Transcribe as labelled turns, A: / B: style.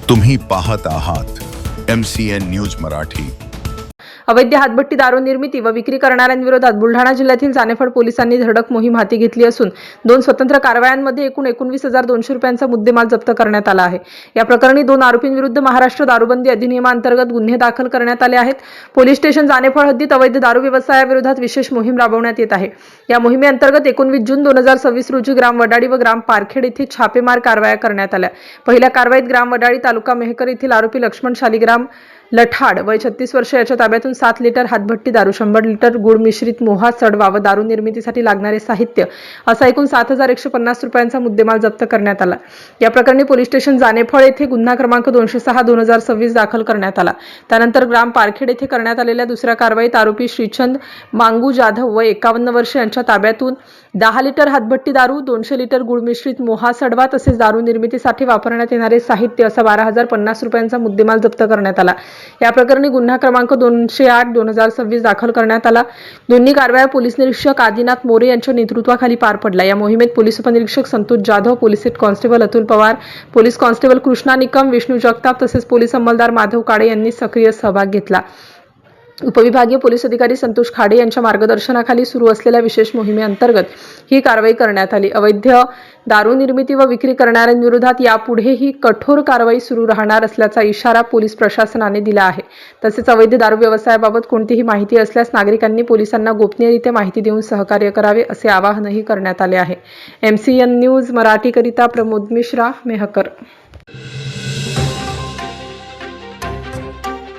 A: तुम्ही पाहत आहात MCN न्यूज मराठी।
B: अवैध हातभट्टी दारू निर्मिती व विक्री करणाऱ्यांविरोधात बुलढाणा जिल्ह्यातील जानेफळ पोलिसांनी धडक मोहीम हाती घेतली असून 2 स्वतंत्र कारवायांमध्ये एकूण 19,200 रुपयांचा मुद्देमाल जप्त करण्यात आला आहे। या प्रकरणी 2 आरोपींविरुद्ध महाराष्ट्र दारूबंदी अधिनियमांतर्गत गुन्हे दाखल करण्यात आले आहेत। पोलीस स्टेशन जानेफळ हद्दीत अवैध दारू व्यवसायाविरोधात विशेष मोहीम राबवण्यात येत आहे। या मोहिमेअंतर्गत 19 जून 2026 रोजी ग्राम वडाळी व ग्राम पारखेड येथे छापेमार कारवाया करण्यात आल्या। पहिल्या कारवाईत ग्राम वडाळी तालुका मेहकर येथील आरोपी लक्ष्मण शालिग्राम लठाड वय 36 वर्ष याच्या ताब्यातून 7 लिटर हातभट्टी दारू, 100 लिटर गुळ मिश्रित मोहा सडवा व दारू निर्मितीसाठी लागणारे साहित्य असा एकूण 7,150 रुपयांचा मुद्देमाल जप्त करण्यात आला। या प्रकरणी पोलीस स्टेशन जानेफळ येथे गुन्हा क्रमांक 206/2026 दाखल करण्यात आला। त्यानंतर ग्राम पारखेड येथे करण्यात आलेल्या दुसऱ्या कारवाईत आरोपी श्रीचंद मांगू जाधव वय 51 वर्ष यांच्या ताब्यातून 10 लिटर हातभट्टी दारू, 200 लिटर गुळ मिश्रित मोहा सडवा तसेच दारू निर्मितीसाठी वापरण्यात येणारे साहित्य असा 12,050 रुपयांचा मुद्देमाल जप्त करण्यात आला। या प्रकरणी गुन्हा क्रमांक 208/2026 दाखल करण्यात आला। दोन्ही कारवाया पोलीस निरीक्षक आदिनाथ मोरे यांच्या नेतृत्वाखाली पार पडल्या। या मोहिमेत पोलीस उपनिरीक्षक Santosh Jadhav, police head constable Atul Pawar, police constable Krishna Nikam, Vishnu Jagtap तसेच पोलीस अंमलदार माधव काळे यांनी सक्रिय सहभाग घेतला। उपविभागीय पोलीस अधिकारी संतोष खाडे यांच्या मार्गदर्शनाखाली सुरू असलेल्या विशेष मोहिमेअंतर्गत ही कारवाई करण्यात आली। अवैध दारू निर्मिती व विक्री करणाऱ्यांविरोधात यापुढेही कठोर कारवाई सुरू राहणार असल्याचा इशारा पोलीस प्रशासनाने दिला आहे। तसेच अवैध दारू व्यवसायाबाबत कोणतीही माहिती असल्यास नागरिकांनी पोलिसांना गोपनीयरित्या माहिती देऊन सहकार्य करावे असे आवाहनही करण्यात आले आहे। MCN न्यूज मराठी करिता प्रमोद मिश्रा, मेहकर।